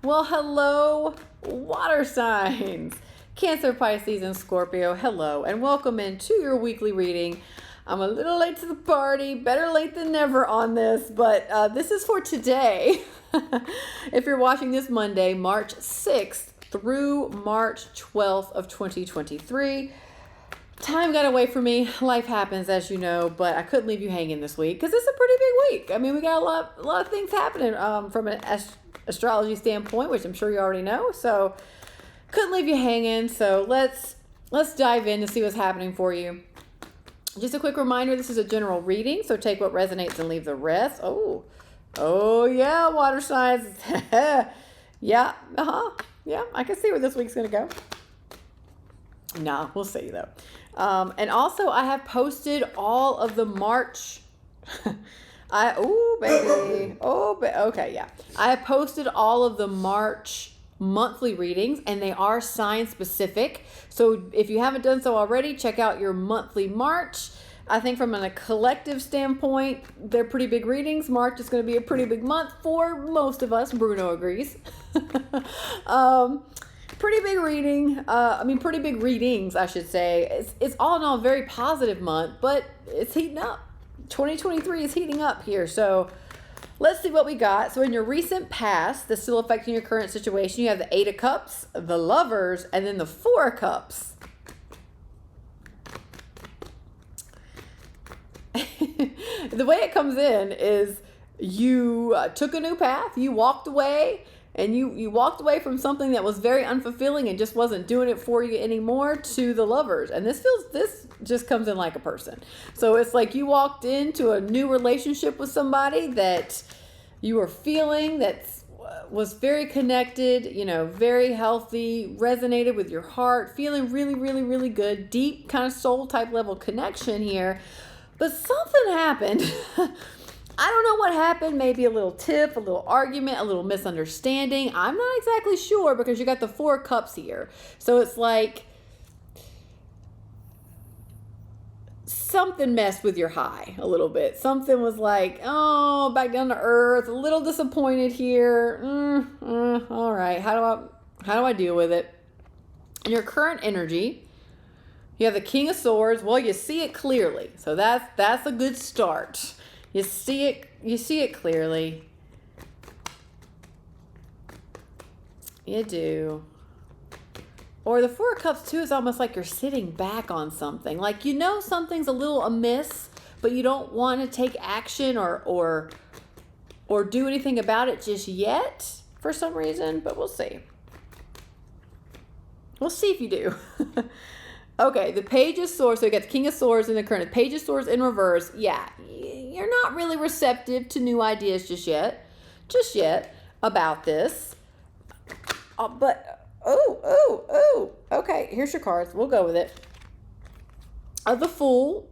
Well, hello, water signs. Cancer, Pisces, and Scorpio, hello, and welcome into your weekly reading. I'm a little late to the party, better late than never on this, but this is for today. If you're watching this Monday, March 6th through March 12th of 2023. Time got away from me. Life happens, as you know, but I couldn't leave you hanging this week because it's a pretty big week. I mean, we got a lot of things happening from an astrology standpoint, which I'm sure you already know. So couldn't leave you hanging. So let's dive in to see what's happening for you. Just a quick reminder: this is a general reading, so take what resonates and leave the rest. Oh yeah, water signs. Yeah, I can see where this week's gonna go. Nah, we'll see though. And also I have posted all of the March. I have posted all of the March monthly readings, and they are sign specific. So if you haven't done so already, check out your monthly March. I think from a collective standpoint, they're pretty big readings. March is going to be a pretty big month for most of us. Bruno agrees. Pretty big reading. Pretty big readings, I should say. It's all in all a very positive month, but it's heating up. 2023 is heating up here. So let's see what we got. So in your recent past, that's still affecting your current situation, you have the 8 of Cups, the Lovers, and then the 4 of Cups. The way it comes in is you took a new path, you walked away, and you walked away from something that was very unfulfilling and just wasn't doing it for you anymore to the Lovers. And this just comes in like a person. So it's like you walked into a new relationship with somebody that you were feeling that was very connected, very healthy, resonated with your heart, feeling really, really, really good, deep kind of soul type level connection here. But something happened. I don't know what happened. Maybe a little tiff, a little argument, a little misunderstanding. I'm not exactly sure because you got the 4 cups here. So it's like something messed with your high a little bit. Something was like, oh, back down to earth, a little disappointed here. All right. How do I deal with it? In your current energy, you have the King of Swords. Well, you see it clearly. So that's a good start. You see it clearly. You do. Or the 4 of Cups too is almost like you're sitting back on something. Like something's a little amiss, but you don't want to take action or do anything about it just yet for some reason, but we'll see. We'll see if you do. Okay, the Page of Swords. So you got the King of Swords in the current. Page of Swords in reverse. Yeah, you're not really receptive to new ideas just yet about this. Okay, here's your cards. We'll go with it. The Fool.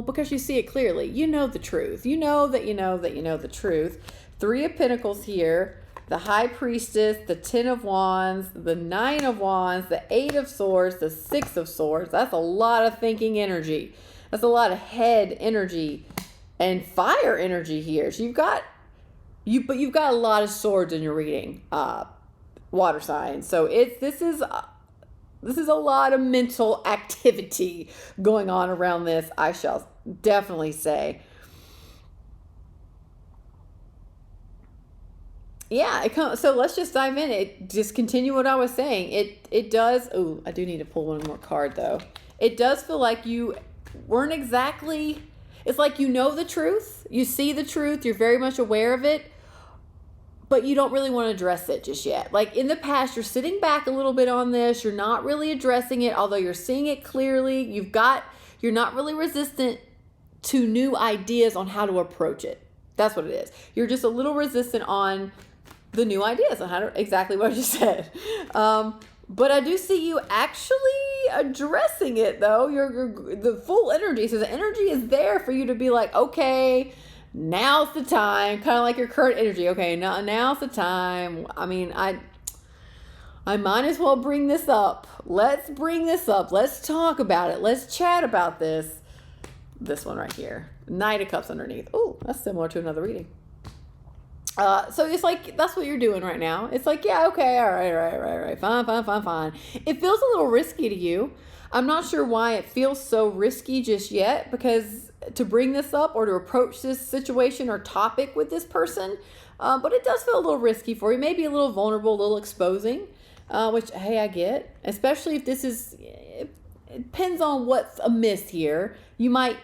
Because you see it clearly. You know the truth. You know the truth. 3 of Pentacles here. The High Priestess, the 10 of Wands, the 9 of Wands, the 8 of Swords, the 6 of Swords. That's a lot of thinking energy. That's a lot of head energy and fire energy here. So you've got a lot of swords in your reading, water signs. So this is a lot of mental activity going on around this, I shall definitely say. Yeah, so let's just dive in. Just continue what I was saying. It does. Oh, I do need to pull one more card though. It does feel like you weren't exactly. It's like you know the truth. You see the truth. You're very much aware of it, but you don't really want to address it just yet. Like in the past, you're sitting back a little bit on this. You're not really addressing it, although you're seeing it clearly. You're not really resistant to new ideas on how to approach it. That's what it is. You're just a little resistant on the new ideas on how to, exactly what I just said. But I do see you actually addressing it though. The full energy. So the energy is there for you to be like, okay, now's the time. Kind of like your current energy. Okay, now's the time. I mean, I might as well bring this up. Let's bring this up. Let's talk about it. Let's chat about this. This one right here. Knight of Cups underneath. Oh, that's similar to another reading. So it's like, that's what you're doing right now. It's like, yeah, okay, all right, fine. It feels a little risky to you. I'm not sure why it feels so risky just yet, because to bring this up or to approach this situation or topic with this person, but it does feel a little risky for you, maybe a little vulnerable, a little exposing, which, hey, I get, especially if this is, it depends on what's amiss here. You might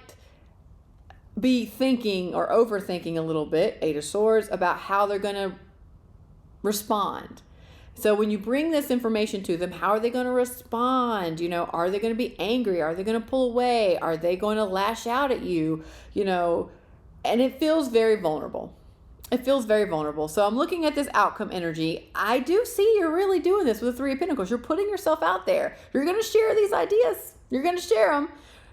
be thinking or overthinking a little bit, Eight of Swords, about how they're going to respond. So when you bring this information to them, how are they going to respond? You know, are they going to be angry? Are they going to pull away? Are they going to lash out at you? You know, and it feels very vulnerable. It feels very vulnerable. So I'm looking at this outcome energy. I do see you're really doing this with the Three of Pentacles. You're putting yourself out there. You're going to share these ideas. You're going to share them.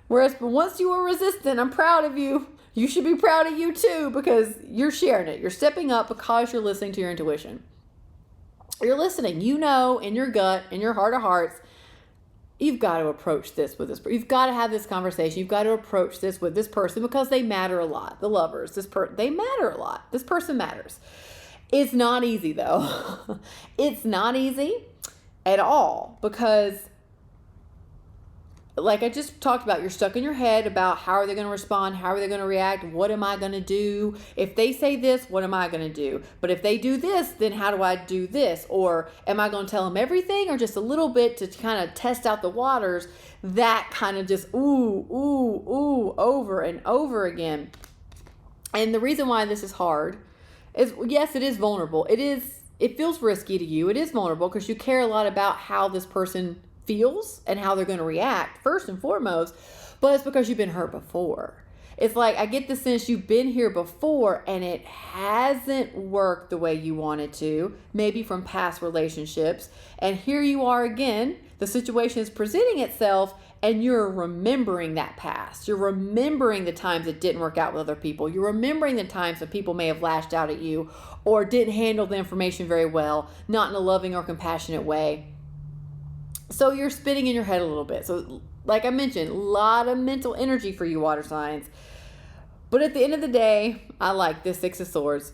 Whereas once you were resistant, I'm proud of you. You should be proud of you too, because you're sharing it. You're stepping up because you're listening to your intuition. You're listening. You know in your gut, in your heart of hearts, you've got to approach this with this. You've got to have this conversation. You've got to approach this with this person because they matter a lot. The lovers, they matter a lot. This person matters. It's not easy though. It's not easy at all, because like I just talked about, you're stuck in your head about how are they going to respond? How are they going to react? What am I going to do? If they say this, what am I going to do? But if they do this, then how do I do this? Or am I going to tell them everything or just a little bit to kind of test out the waters? That kind of just over and over again. And the reason why this is hard is, yes, it is vulnerable. It feels risky to you. It is vulnerable because you care a lot about how this person feels and how they're going to react first and foremost, but it's because you've been hurt before. It's like, I get the sense you've been here before and it hasn't worked the way you wanted to, maybe from past relationships. And here you are again, the situation is presenting itself and you're remembering that past. You're remembering the times it didn't work out with other people. You're remembering the times that people may have lashed out at you or didn't handle the information very well, not in a loving or compassionate way. So you're spinning in your head a little bit. So like I mentioned, a lot of mental energy for you water signs. But at the end of the day, I like this Six of Swords.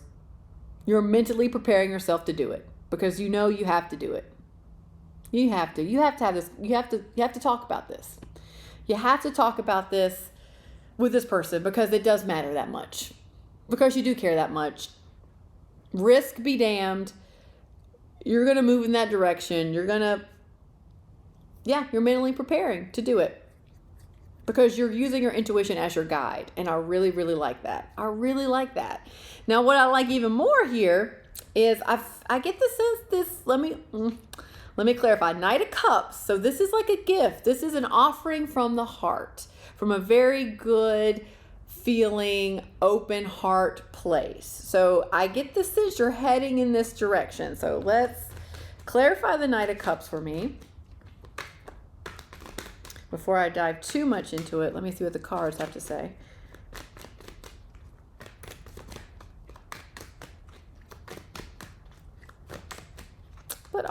You're mentally preparing yourself to do it because you know you have to do it. You have to have this. You have to talk about this. You have to talk about this with this person because it does matter that much. Because you do care that much. Risk be damned. You're going to move in that direction. You're mentally preparing to do it because you're using your intuition as your guide. And I really, really like that. I really like that. Now, what I like even more here is I get the sense let me clarify. Knight of Cups. So this is like a gift. This is an offering from the heart, from a very good feeling, open heart place. So I get the sense you're heading in this direction. So let's clarify the Knight of Cups for me. Before I dive too much into it, let me see what the cards have to say. But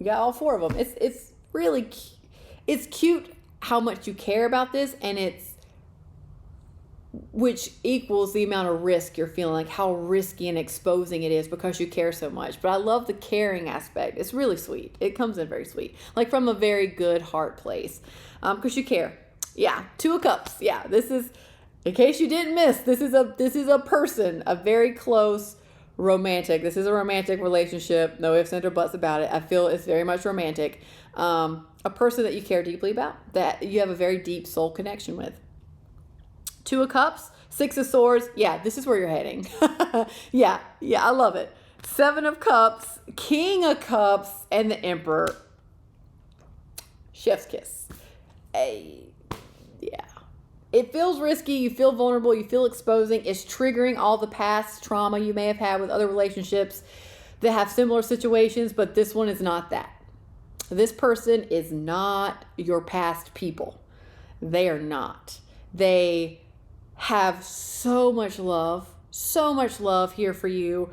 you got all four of them. It's really, it's cute how much you care about this, and which equals the amount of risk you're feeling, like how risky and exposing it is because you care so much. But I love the caring aspect. It's really sweet. It comes in very sweet, like from a very good heart place, because you care. Yeah, Two of Cups. Yeah, this is, in case you didn't miss, this is a person, a very close romantic. This is a romantic relationship. No ifs, ands, or buts about it. I feel it's very much romantic. A person that you care deeply about, that you have a very deep soul connection with. Two of Cups, Six of Swords. Yeah, this is where you're heading. Yeah, I love it. Seven of Cups, King of Cups, and the Emperor. Chef's kiss. Hey, yeah. It feels risky. You feel vulnerable. You feel exposing. It's triggering all the past trauma you may have had with other relationships that have similar situations, but this one is not that. This person is not your past people. They are not. They have so much love here for you.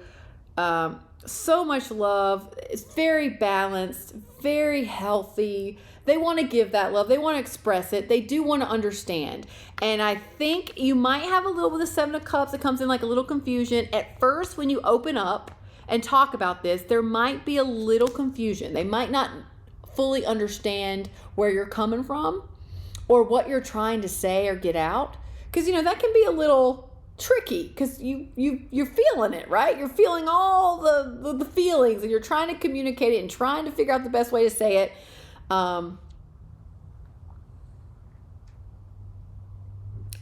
So much love. It's very balanced, very healthy. They want to give that love. They want to express it. They do want to understand. And I think you might have a little bit of the Seven of Cups that comes in like a little confusion. At first, when you open up and talk about this, there might be a little confusion. They might not fully understand where you're coming from or what you're trying to say or get out. Because, that can be a little tricky because you're feeling it, right? You're feeling all the feelings and you're trying to communicate it and trying to figure out the best way to say it.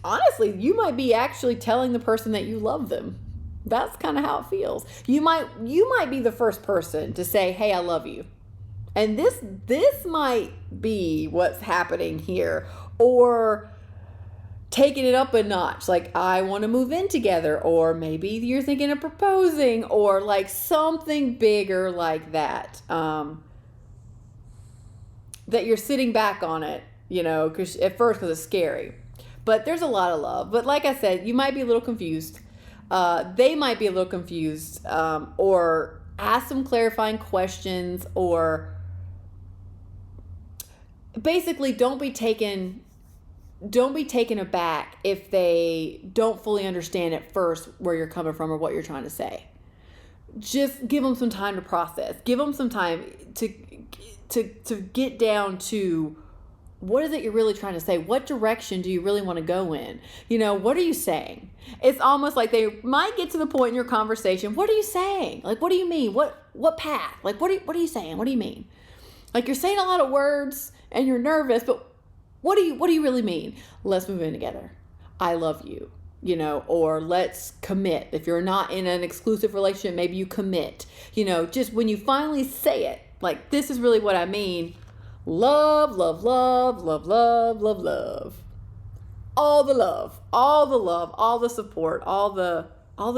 Honestly, you might be actually telling the person that you love them. That's kind of how it feels. You might be the first person to say, "Hey, I love you." And this might be what's happening here, or taking it up a notch, like I want to move in together, or maybe you're thinking of proposing, or like something bigger like that. That you're sitting back on it, because at first it's scary, but there's a lot of love. But like I said, you might be a little confused. They might be a little confused, or ask some clarifying questions, or basically don't be taken aback if they don't fully understand at first where you're coming from or what you're trying to say. Just give them some time to process. Give them some time to get down to what is it you're really trying to say? What direction do you really want to go in? What are you saying? It's almost like they might get to the point in your conversation. What are you saying? Like, what do you mean? What path? Like, what are you saying? What do you mean? Like, you're saying a lot of words and you're nervous, but what do you really mean? Let's move in together. I love you, or let's commit. If you're not in an exclusive relationship, maybe you commit, just when you finally say it, like, this is really what I mean. Love, love, love, love, love, love, love. All the love, all the love, all the support, all the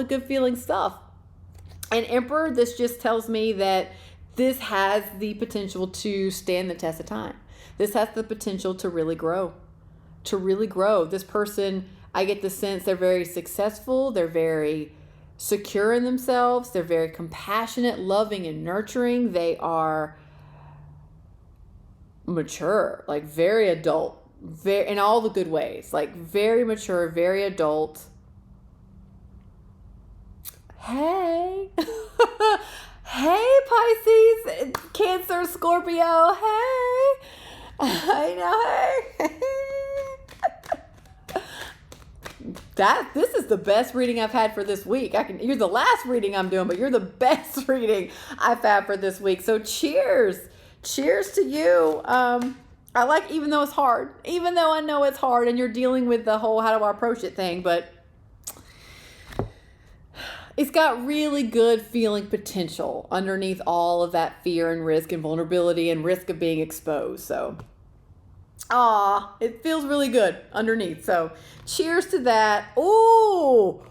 good feeling stuff. And Emperor, this just tells me that this has the potential to stand the test of time. This has the potential to really grow. This person, I get the sense they're very successful. They're very secure in themselves. They're very compassionate, loving, and nurturing. They are mature, like very adult, very in all the good ways, like very mature, very adult. Hey. Hey, Pisces, Cancer, Scorpio. Hey. I know. Hey. This is the best reading I've had for this week. You're the last reading I'm doing, but you're the best reading I've had for this week. So cheers to you. I like, even though it's hard, even though I know it's hard and you're dealing with the whole how do I approach it thing, but it's got really good feeling potential underneath all of that fear and risk and vulnerability and risk of being exposed. So it feels really good underneath. So cheers to that. Oh,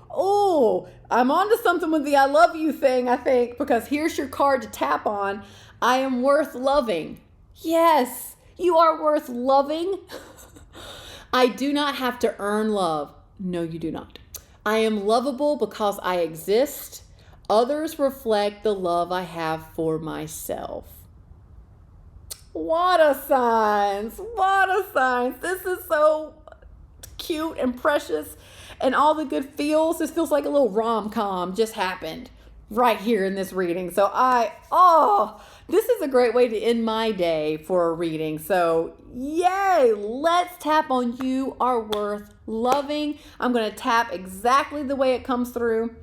I'm onto something with the I love you thing, I think, because here's your card to tap on. I am worth loving. Yes, you are worth loving. I do not have to earn love. No, you do not. I am lovable because I exist. Others reflect the love I have for myself. What a signs. What a signs. This is so cute and precious and all the good feels. This feels like a little rom-com just happened right here in this reading. So this is a great way to end my day for a reading. So yay, let's tap on you are worth loving. I'm going to tap exactly the way it comes through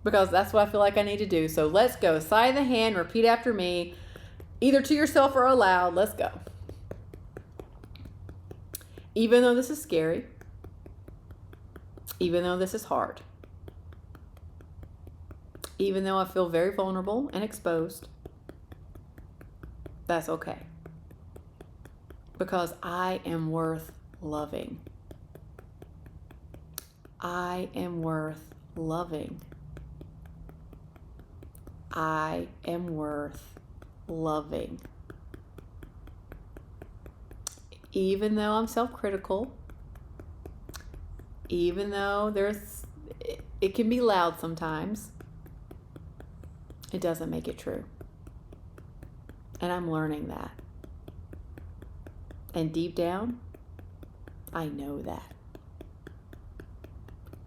because that's what I feel like I need to do. So let's go. Side of the hand, repeat after me, either to yourself or aloud. Let's go. Even though this is scary, even though this is hard, even though I feel very vulnerable and exposed, that's okay. Because I am worth loving. I am worth loving. I am worth loving. Even though I'm self-critical, even though it can be loud sometimes, it doesn't make it true. And I'm learning that. And deep down, I know that.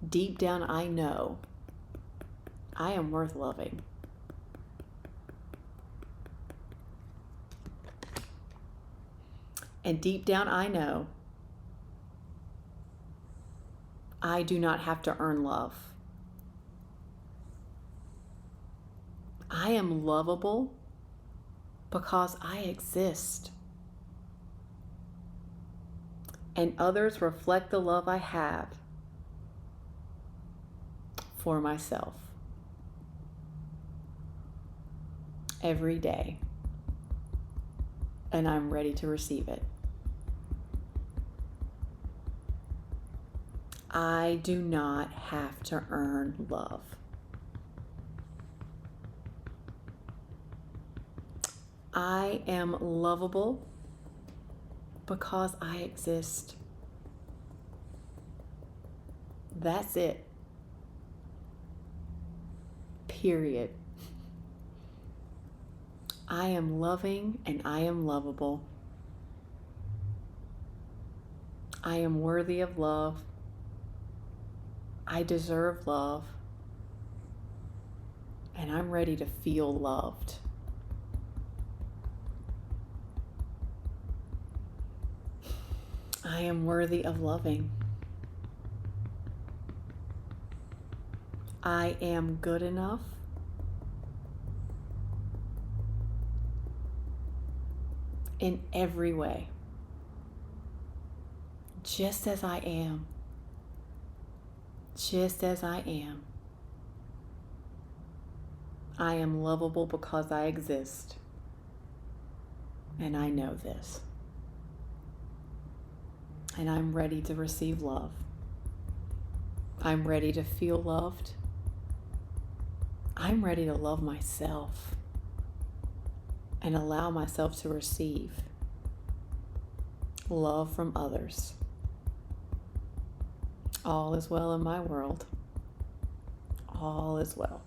Deep down, I know I am worth loving. And deep down, I know I do not have to earn love. I am lovable because I exist. And others reflect the love I have for myself every day. And I'm ready to receive it. I do not have to earn love. I am lovable because I exist. That's it. Period. I am loving and I am lovable. I am worthy of love. I deserve love. And I'm ready to feel loved. I am worthy of loving. I am good enough. In every way. Just as I am. Just as I am. I am lovable because I exist. And I know this. And I'm ready to receive love. I'm ready to feel loved. I'm ready to love myself and allow myself to receive love from others. All is well in my world. All is well.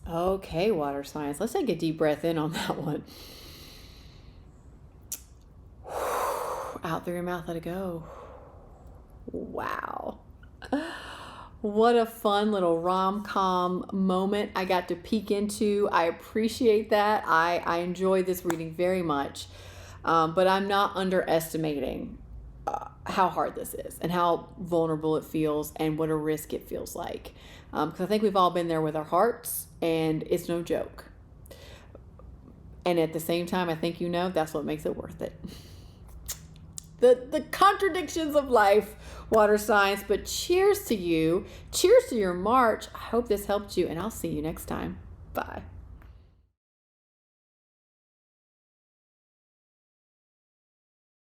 Okay, water signs. Let's take a deep breath in on that one. Out through your mouth, let it go. Wow. What a fun little rom-com moment I got to peek into. I appreciate that. I enjoy this reading very much. But I'm not underestimating how hard this is and how vulnerable it feels and what a risk it feels like. Because I think we've all been there with our hearts, and it's no joke. And at the same time, I think that's what makes it worth it. The contradictions of life, water signs, but cheers to you. Cheers to your March. I hope this helped you, and I'll see you next time. Bye.